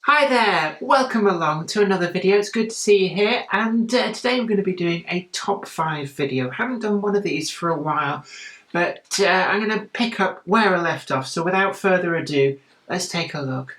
Hi there, welcome along to another video. It's good to see you here, and today I'm going to be doing a top 5 video. Haven't done one of these for a while, but I'm going to pick up where I left off. So without further ado, let's take a look.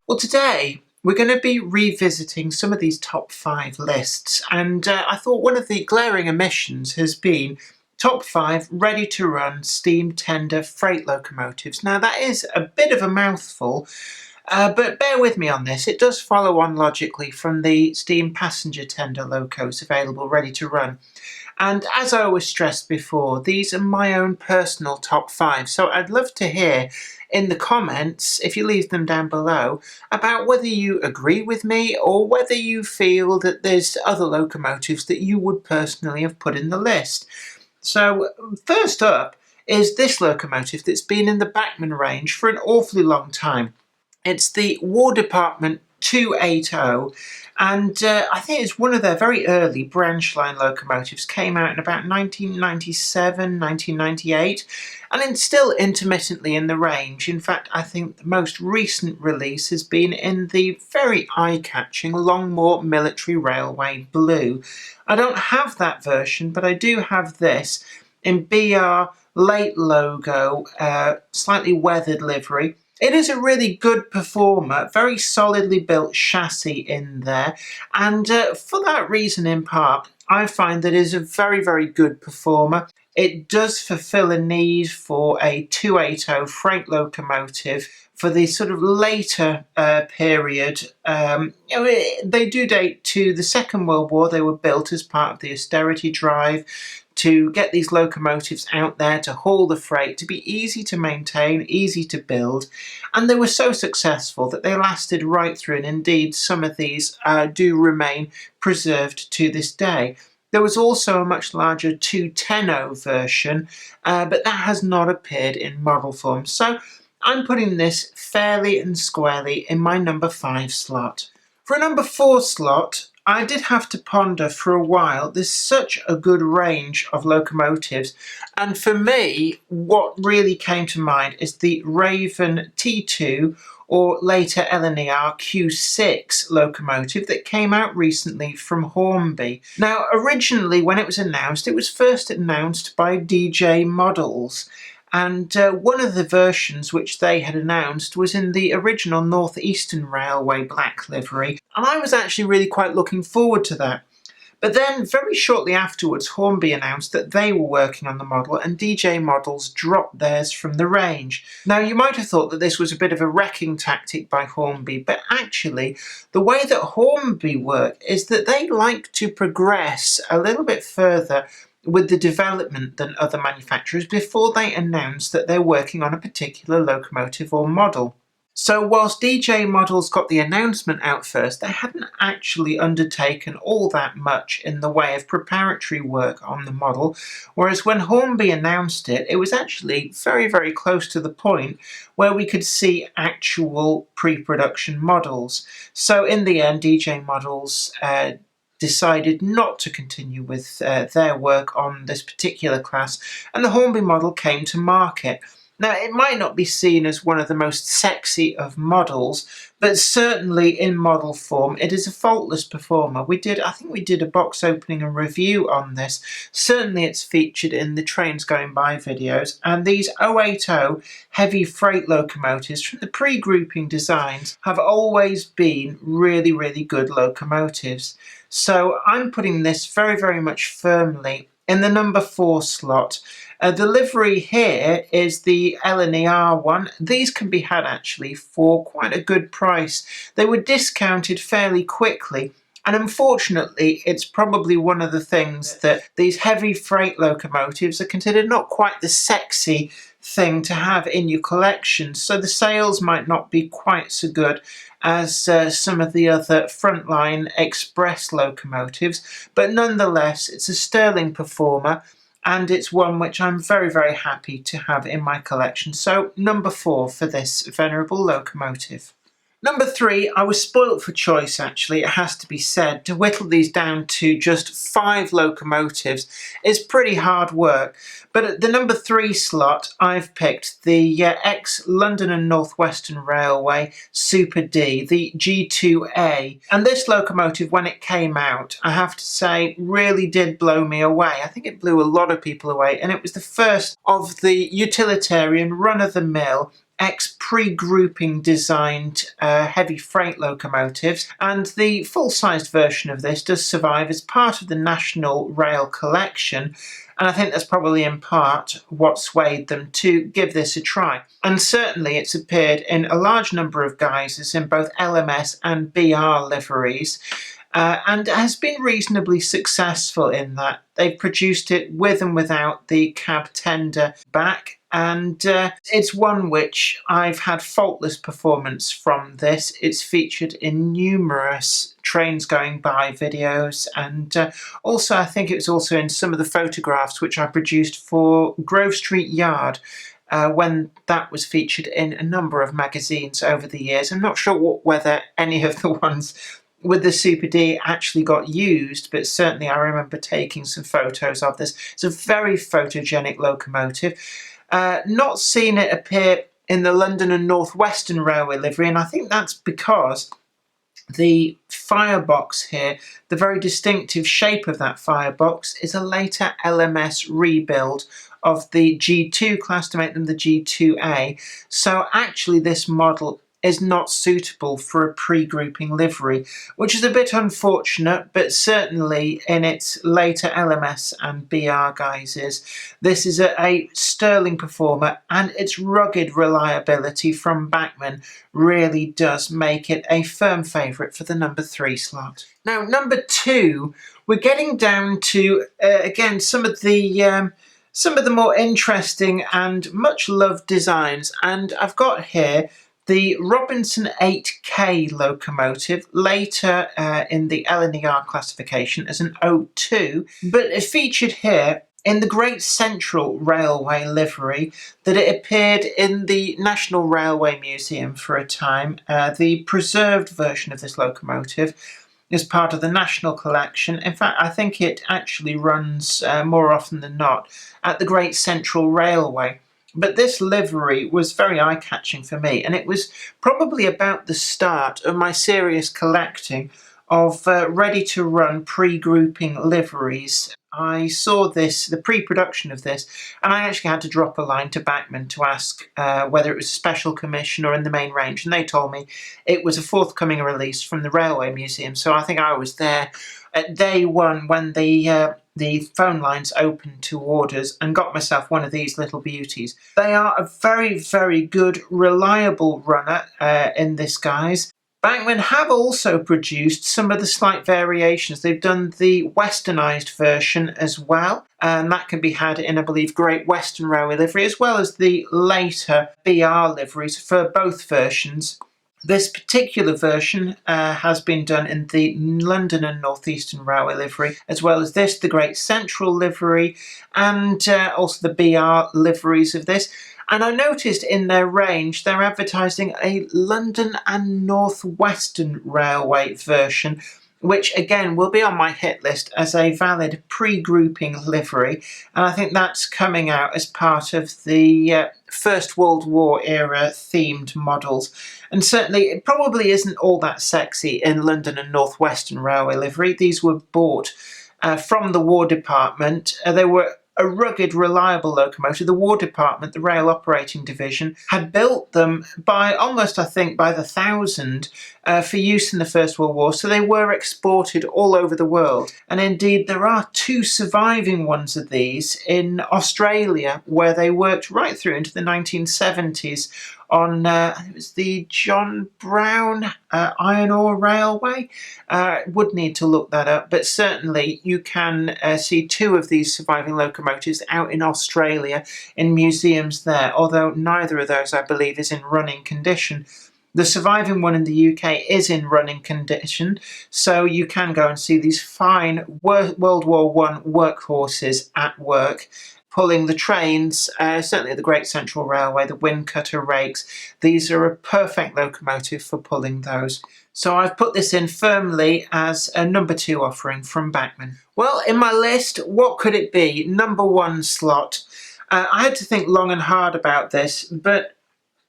Well, today we're going to be revisiting some of these top 5 lists, and I thought one of the glaring omissions has been top 5 ready-to-run steam tender freight locomotives. Now that is a bit of a mouthful, but bear with me on this. It does follow on logically from the steam passenger tender locos available ready to run. And as I always stressed before, these are my own personal top 5, so I'd love to hear in the comments, if you leave them down below, about whether you agree with me or whether you feel that there's other locomotives that you would personally have put in the list. So first up is this locomotive that's been in the Bachmann range for an awfully long time. It's the War Department 280, and I think it's one of their very early branch line locomotives. Came out in about 1997, 1998, and it's still intermittently in the range. In fact, I think the most recent release has been in the very eye-catching Longmoor Military Railway Blue. I don't have that version, but I do have this in BR late logo, slightly weathered livery. It is a really good performer, very solidly built chassis in there, and for that reason in part, I find that it is a very, very good performer. It does fulfill a need for a 280 freight locomotive for the sort of later period. They do date to the Second World War. They were built as part of the austerity drive to get these locomotives out there to haul the freight, to be easy to maintain, easy to build, and they were so successful that they lasted right through, and indeed some of these do remain preserved to this day. There was also a much larger 210 version, but that has not appeared in model form, so I'm putting this fairly and squarely in my number 5 slot. For a number 4 slot, I did have to ponder for a while. There's such a good range of locomotives, and for me, what really came to mind is the Raven T2 or later LNER Q6 locomotive that came out recently from Hornby. Now, originally when it was first announced by DJ Models. And one of the versions which they had announced was in the original North Eastern Railway black livery, and I was actually really quite looking forward to that. But then, very shortly afterwards, Hornby announced that they were working on the model, and DJ Models dropped theirs from the range. Now, you might have thought that this was a bit of a wrecking tactic by Hornby, but actually, the way that Hornby work is that they like to progress a little bit further with the development than other manufacturers before they announce that they're working on a particular locomotive or model. So whilst DJ Models got the announcement out first, they hadn't actually undertaken all that much in the way of preparatory work on the model, whereas when Hornby announced it, it was actually very, very close to the point where we could see actual pre-production models. So in the end, DJ Models decided not to continue with their work on this particular class, and the Hornby model came to market. Now, it might not be seen as one of the most sexy of models, but certainly in model form, it is a faultless performer. I think we did a box opening and review on this. Certainly it's featured in the Trains Going By videos, and these 080 heavy freight locomotives from the pre-grouping designs have always been really, really good locomotives. So I'm putting this very, very much firmly in the number 4 slot. The livery here is the LNER one. These can be had actually for quite a good price. They were discounted fairly quickly, and unfortunately it's probably one of the things that these heavy freight locomotives are considered not quite the sexy thing to have in your collection, so the sales might not be quite so good as some of the other frontline express locomotives, but nonetheless it's a sterling performer. and it's one which I'm very, very happy to have in my collection. So number 4 for this venerable locomotive. Number 3, I was spoilt for choice actually, it has to be said. To whittle these down to just 5 locomotives is pretty hard work. But at the number 3 slot, I've picked the ex-London and North Western Railway Super D, the G2A. And this locomotive, when it came out, I have to say, really did blow me away. I think it blew a lot of people away, and it was the first of the utilitarian, run-of-the-mill, pre-grouping designed heavy freight locomotives, and the full-sized version of this does survive as part of the National Rail collection, and I think that's probably in part what swayed them to give this a try. And certainly it's appeared in a large number of guises in both LMS and BR liveries, and has been reasonably successful in that. They've produced it with and without the cab tender back, and it's one which I've had faultless performance from this. It's featured in numerous trains going by videos, and also I think it was also in some of the photographs which I produced for Grove Street Yard, when that was featured in a number of magazines over the years. I'm not sure whether any of the ones with the Super D actually got used, but certainly I remember taking some photos of this. It's a very photogenic locomotive. Not seen it appear in the London and North Western Railway livery, and I think that's because the firebox here, the very distinctive shape of that firebox, is a later LMS rebuild of the G2 class to make them the G2A. So actually this model is not suitable for a pre-grouping livery, which is a bit unfortunate, but certainly in its later LMS and BR guises, this is a sterling performer, and its rugged reliability from Bachmann really does make it a firm favourite for the number 3 slot. Now, number 2, we're getting down to, again, some of the more interesting and much loved designs, and I've got here the Robinson 8K locomotive, later in the LNER classification as an O2, but it featured here in the Great Central Railway livery that it appeared in the National Railway Museum for a time. The preserved version of this locomotive is part of the National Collection. In fact, I think it actually runs more often than not at the Great Central Railway. But this livery was very eye-catching for me, and it was probably about the start of my serious collecting of ready-to-run pre-grouping liveries. I saw this, the pre-production of this, and I actually had to drop a line to Bachmann to ask whether it was a special commission or in the main range, and they told me it was a forthcoming release from the Railway Museum. So I think I was there at day one when the phone lines opened to orders, and got myself one of these little beauties. They are a very, very good, reliable runner in this guise. Bachmann have also produced some of the slight variations. They've done the westernised version as well, and that can be had in, I believe, Great Western Railway livery, as well as the later BR liveries for both versions. This particular version has been done in the London and North Eastern Railway livery, as well as this, the Great Central livery, and also the BR liveries of this. And I noticed in their range they're advertising a London and North Western Railway version, which again will be on my hit list as a valid pre-grouping livery, and I think that's coming out as part of the First World War era themed models. And certainly it probably isn't all that sexy in London and North Western Railway livery. These were bought from the War Department. They were a rugged, reliable locomotive. The War Department, the Rail Operating Division, had built them by almost, I think, by the thousand for use in the First World War, so they were exported all over the world. And indeed, there are 2 surviving ones of these in Australia, where they worked right through into the 1970s on, it was the John Brown Iron Ore Railway. Would need to look that up, but certainly you can see 2 of these surviving locomotives out in Australia in museums there, although neither of those, I believe, is in running condition. The surviving one in the UK is in running condition, so you can go and see these fine World War I workhorses at work, pulling the trains, certainly the Great Central Railway, the Windcutter rakes. These are a perfect locomotive for pulling those. So I've put this in firmly as a number 2 offering from Bachmann. Well, in my list, what could it be? Number 1 slot. I had to think long and hard about this, but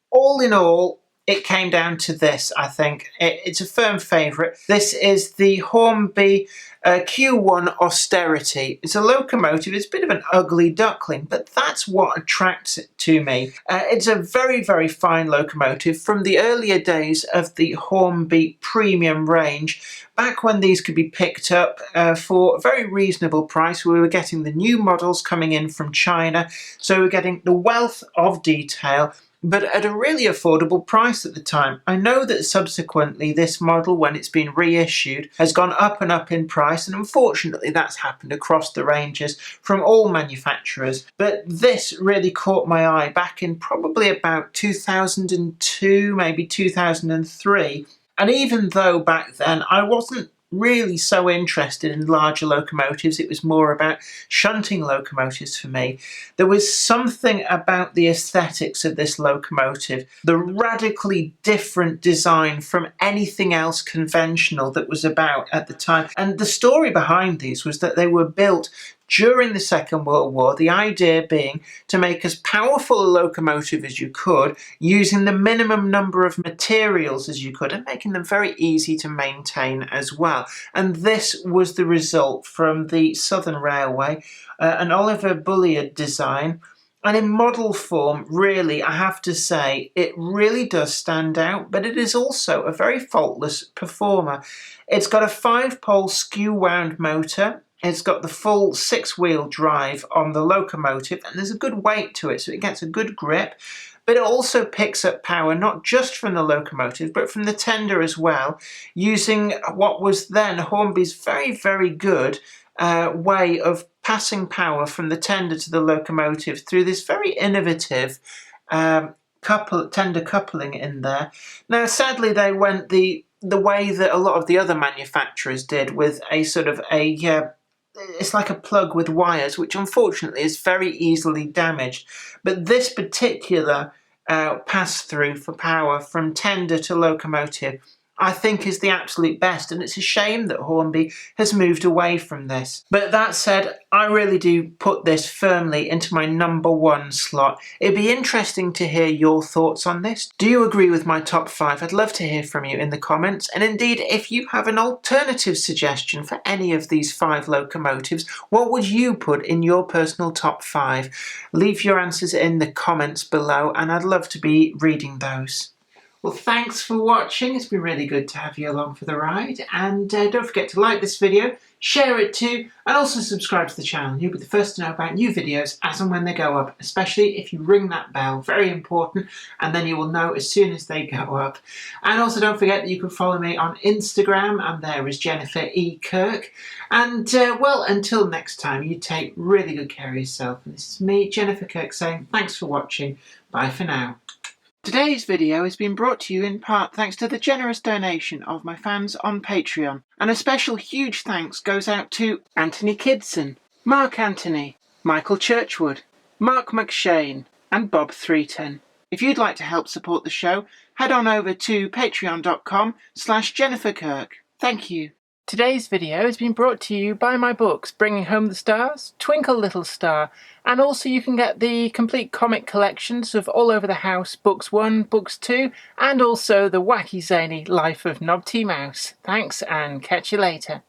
all in all, it came down to this, I think. It's a firm favourite. This is the Hornby BQ1 Austerity. It's a locomotive. It's a bit of an ugly duckling, but that's what attracts it to me. It's a very, very fine locomotive from the earlier days of the Hornby premium range. Back when these could be picked up for a very reasonable price, we were getting the new models coming in from China, so we were getting the wealth of detail, but at a really affordable price at the time. I know that subsequently this model, when it's been reissued, has gone up and up in price, and unfortunately that's happened across the ranges from all manufacturers. But this really caught my eye back in probably about 2002, maybe 2003. And even though back then I wasn't really so interested in larger locomotives, it was more about shunting locomotives for me, there was something about the aesthetics of this locomotive, the radically different design from anything else conventional that was about at the time. And the story behind these was that they were built during the Second World War, the idea being to make as powerful a locomotive as you could, using the minimum number of materials as you could, and making them very easy to maintain as well. And this was the result from the Southern Railway, an Oliver Bulliard design. And in model form, really, I have to say, it really does stand out, but it is also a very faultless performer. It's got a 5-pole skew-wound motor. It's got the full 6-wheel drive on the locomotive, and there's a good weight to it, so it gets a good grip. But it also picks up power not just from the locomotive, but from the tender as well, using what was then Hornby's very, very good way of passing power from the tender to the locomotive through this very innovative tender coupling in there. Now, sadly, they went the way that a lot of the other manufacturers did, with a sort of it's like a plug with wires, which unfortunately is very easily damaged. But this particular pass-through for power from tender to locomotive, I think, is the absolute best, and it's a shame that Hornby has moved away from this. But that said, I really do put this firmly into my number 1 slot. It'd be interesting to hear your thoughts on this. Do you agree with my top 5? I'd love to hear from you in the comments, and indeed, if you have an alternative suggestion for any of these 5 locomotives, what would you put in your personal top 5? Leave your answers in the comments below, and I'd love to be reading those. Well, thanks for watching. It's been really good to have you along for the ride. And don't forget to like this video, share it too, and also subscribe to the channel. You'll be the first to know about new videos as and when they go up, especially if you ring that bell. Very important. And then you will know as soon as they go up. And also don't forget that you can follow me on Instagram, and there is Jennifer E. Kirk. And well, until next time, you take really good care of yourself. And this is me, Jennifer Kirk, saying thanks for watching. Bye for now. Today's video has been brought to you in part thanks to the generous donation of my fans on Patreon. And a special huge thanks goes out to Anthony Kidson, Mark Anthony, Michael Churchwood, Mark McShane, and Bob 310. If you'd like to help support the show, head on over to patreon.com/Jennifer Kirk. Thank you. Today's video has been brought to you by my books, Bringing Home the Stars, Twinkle Little Star, and also you can get the complete comic collections of All Over the House, Books 1, Books 2, and also the wacky zany Life of Knob T. Mouse. Thanks, and catch you later.